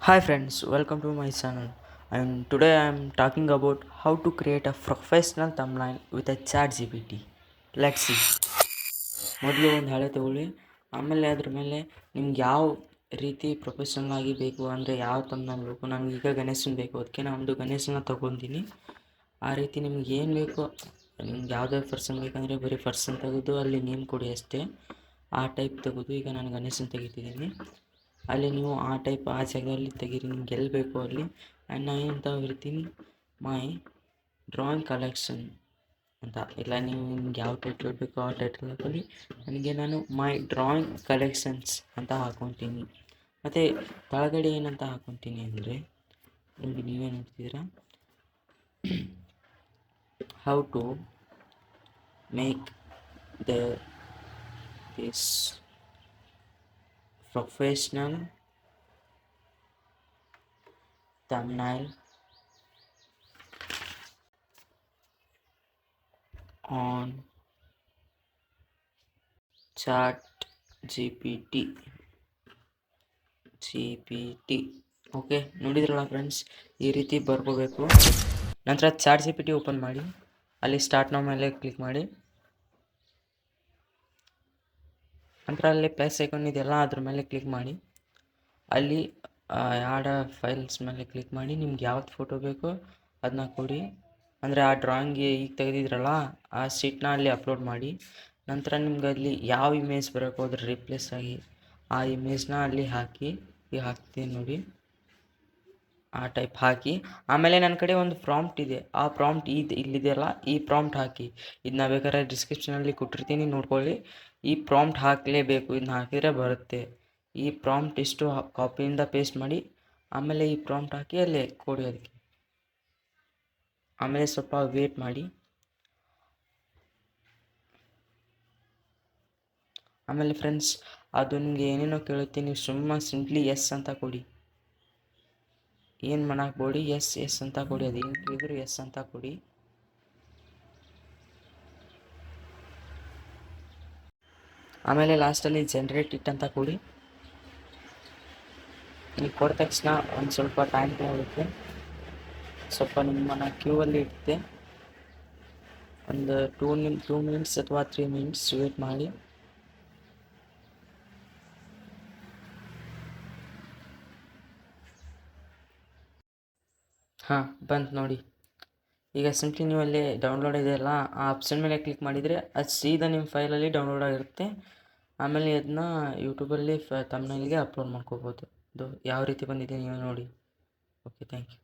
Hi friends, welcome to my channel. And today I am talking about how to create a professional thumbnail with a chat GPT. Let's see. ಮೊದಲು ಒಂದು ಹಳೆ ತಗೊಳ್ಳಿ, ಆಮೇಲೆ ಅದ್ರ ಮೇಲೆ ನಿಮ್ಗೆ ಯಾವ ರೀತಿ ಪ್ರೊಫೆಷ್ನಲ್ ಆಗಿ ಬೇಕು ಅಂದರೆ ಯಾವ thumbnail ಬೇಕು. ನನಗೆ ಈಗ ಗಣೇಶನ ಬೇಕು, ಅದಕ್ಕೆ ನಾನು ಒಂದು ಗಣೇಶನ ತೊಗೊತೀನಿ. ಆ ರೀತಿ ನಿಮ್ಗೆ ಏನು ಬೇಕೋ, ನಿಮ್ಗೆ ಯಾವುದೇ ಪರ್ಸನ್ ಬೇಕಂದರೆ ಬರೀ ಪರ್ಸನ್ ತೆಗೆದು ಅಲ್ಲಿ ನೇಮ್ ಕೊಡಿ ಅಷ್ಟೇ. ಆ ಟೈಪ್ ತೆಗೆದು ಈಗ ನಾನು ಗಣೇಶನ ತೆಗಿತಿದ್ದೀನಿ. ಅಲ್ಲಿ ನೀವು ಆ ಟೈಪ್ ಆ ಜಾಗದಲ್ಲಿ ತೆಗೀರಿ, ನಿಮ್ಗೆ ಎಲ್ಲಿ ಬೇಕೋ ಅಲ್ಲಿ. ಆ್ಯಂಡ್ ನಾನು ಏನು ತಗೊಳ್ತೀನಿ, ಮೈ ಡ್ರಾಯಿಂಗ್ ಕಲೆಕ್ಷನ್ ಅಂತ. ಇಲ್ಲ ನೀವು ನಿಮ್ಗೆ ಯಾವ ಟೈಟಲ್ ಬೇಕೋ ಆ ಟೈಟಲ್ ಹಾಕೊಳ್ಳಿ. ನಾನು ಮೈ ಡ್ರಾಯಿಂಗ್ ಕಲೆಕ್ಷನ್ಸ್ ಅಂತ ಹಾಕ್ಕೊತೀನಿ. ಮತ್ತು ಕೆಳಗಡೆ ಏನಂತ ಹಾಕ್ಕೊತೀನಿ ಅಂದರೆ, ನಿಮಗೆ ನೀವೇ ನೋಡ್ತಿದ್ದೀರಾ, how to make this professional thumbnail on chat GPT. Okay, ನೋಡಿದ್ರಲ್ಲ ಫ್ರೆಂಡ್ಸ್, ಈ ರೀತಿ ಬರ್ಕೋಬೇಕು. ನಂತರ ಚಾಟ್ GPT ಓಪನ್ ಮಾಡಿ, ಅಲ್ಲಿ ಸ್ಟಾರ್ಟ್ ನೌ ಮೇಲೆ ಕ್ಲಿಕ್ ಮಾಡಿ. ನಂತರ ಅಲ್ಲಿ ಪ್ಲಸ್ ಐಕಾನ್ ಇದೆಯಲ್ಲ, ಅದ್ರ ಮೇಲೆ ಕ್ಲಿಕ್ ಮಾಡಿ. ಅಲ್ಲಿ ಆ್ಯಡ್ ಫೈಲ್ಸ್ ಮೇಲೆ ಕ್ಲಿಕ್ ಮಾಡಿ. ನಿಮ್ಗೆ ಯಾವ್ದು ಫೋಟೋ ಬೇಕೋ ಅದನ್ನ ಕೊಡಿ. ಅಂದರೆ ಆ ಡ್ರಾಯಿಂಗ್ಗೆ ಈಗ ತೆಗೆದಿದ್ರಲ್ಲ ಆ ಶೀಟ್ನ ಅಲ್ಲಿ ಅಪ್ಲೋಡ್ ಮಾಡಿ. ನಂತರ ನಿಮ್ಗೆ ಅಲ್ಲಿ ಯಾವ ಇಮೇಜ್ ಬರೋಕ್ಕೋ ಅದ್ರ ರಿಪ್ಲೇಸ್ ಆಗಿ ಆ ಇಮೇಜ್ನ ಅಲ್ಲಿ ಹಾಕಿ. ಈಗ ಹಾಕ್ತೀನಿ ನೋಡಿ, ಆ ಟೈಪ್ ಹಾಕಿ. ಆಮೇಲೆ ನನ್ನ ಕಡೆ ಒಂದು ಪ್ರಾಂಪ್ಟ್ ಇದೆ, ಆ ಪ್ರಾಂಪ್ಟ್ ಇಲ್ಲಿದೆಯಲ್ಲ, ಈ ಪ್ರಾಂಪ್ಟ್ ಹಾಕಿ. ಇದನ್ನ ಬೇಕಾದ್ರೆ ಡಿಸ್ಕ್ರಿಪ್ಷನಲ್ಲಿ ಕೊಟ್ಟಿರ್ತೀನಿ, ನೋಡ್ಕೊಳ್ಳಿ. ಈ ಪ್ರಾಂಪ್ಟ್ ಹಾಕಲೇಬೇಕು, ಇದನ್ನ ಹಾಕಿದರೆ ಬರುತ್ತೆ. ಈ ಪ್ರಾಂಪ್ಟ್ ಇಷ್ಟು ಕಾಪಿಯಿಂದ ಪೇಸ್ಟ್ ಮಾಡಿ, ಆಮೇಲೆ ಈ ಪ್ರಾಂಪ್ಟ್ ಹಾಕಿ ಅಲ್ಲಿ ಕೊಡಿ ಅದಕ್ಕೆ. ಆಮೇಲೆ ಸ್ವಲ್ಪ ವೇಟ್ ಮಾಡಿ. ಆಮೇಲೆ ಫ್ರೆಂಡ್ಸ್, ಅದು ನಿಮಗೆ ಏನೇನೋ ಕೇಳುತ್ತೆ, ನೀವು ಸುಮ್ಮನೆ ಸಿಂಪ್ಲಿ ಎಸ್ ಅಂತ ಕೊಡಿ. ಏನು ಮಾಡಕ್ಕೆ ಬೋಡಿ, ಎಸ್ ಅಂತ ಕೊಡಿ. ಅದು ಏನು ಕೇಳಿದ್ರು ಎಸ್ ಅಂತ ಕೊಡಿ. ಆಮೇಲೆ ಲಾಸ್ಟಲ್ಲಿ ಜನರೇಟ್ ಇಟ್ ಅಂತ ಕೊಡಿ. ನೀವು ಕೊಟ್ಟ ತಕ್ಷಣ ಒಂದು ಸ್ವಲ್ಪ ಟೈಮ್ ತಗೊಳುತ್ತೆ, ಸ್ವಲ್ಪ ನಿಮ್ಮನ್ನು ಕ್ಯೂವಲ್ಲಿ ಇಡುತ್ತೆ. ಒಂದು 2 ಮಿನಿಟ್ಸ್ ಅಥವಾ 3 ಮಿನಿಟ್ಸ್ ವೇಟ್ ಮಾಡಿ. ಹಾಂ, ಬಂತು ನೋಡಿ. ಈಗ ಸಿಂಪ್ಲಿ ನೀವು ಅಲ್ಲಿ ಡೌನ್ಲೋಡ್ ಇದೆಯಲ್ಲ, ಆ ಆಪ್ಷನ್ ಮೇಲೆ ಕ್ಲಿಕ್ ಮಾಡಿದರೆ ಅದು ಸೀದಾ ನಿಮ್ಮ ಫೈಲಲ್ಲಿ ಡೌನ್ಲೋಡ್ ಆಗಿರುತ್ತೆ. ಆಮೇಲೆ ಅದನ್ನ ಯೂಟ್ಯೂಬಲ್ಲಿ ಥಂಬ್ನೈಲ್ಗೆ ಅಪ್ಲೋಡ್ ಮಾಡ್ಕೋಬೋದು. ಇದು ಯಾವ ರೀತಿ ಬಂದಿದೆ ನೀವು ನೋಡಿ. Okay, thank you.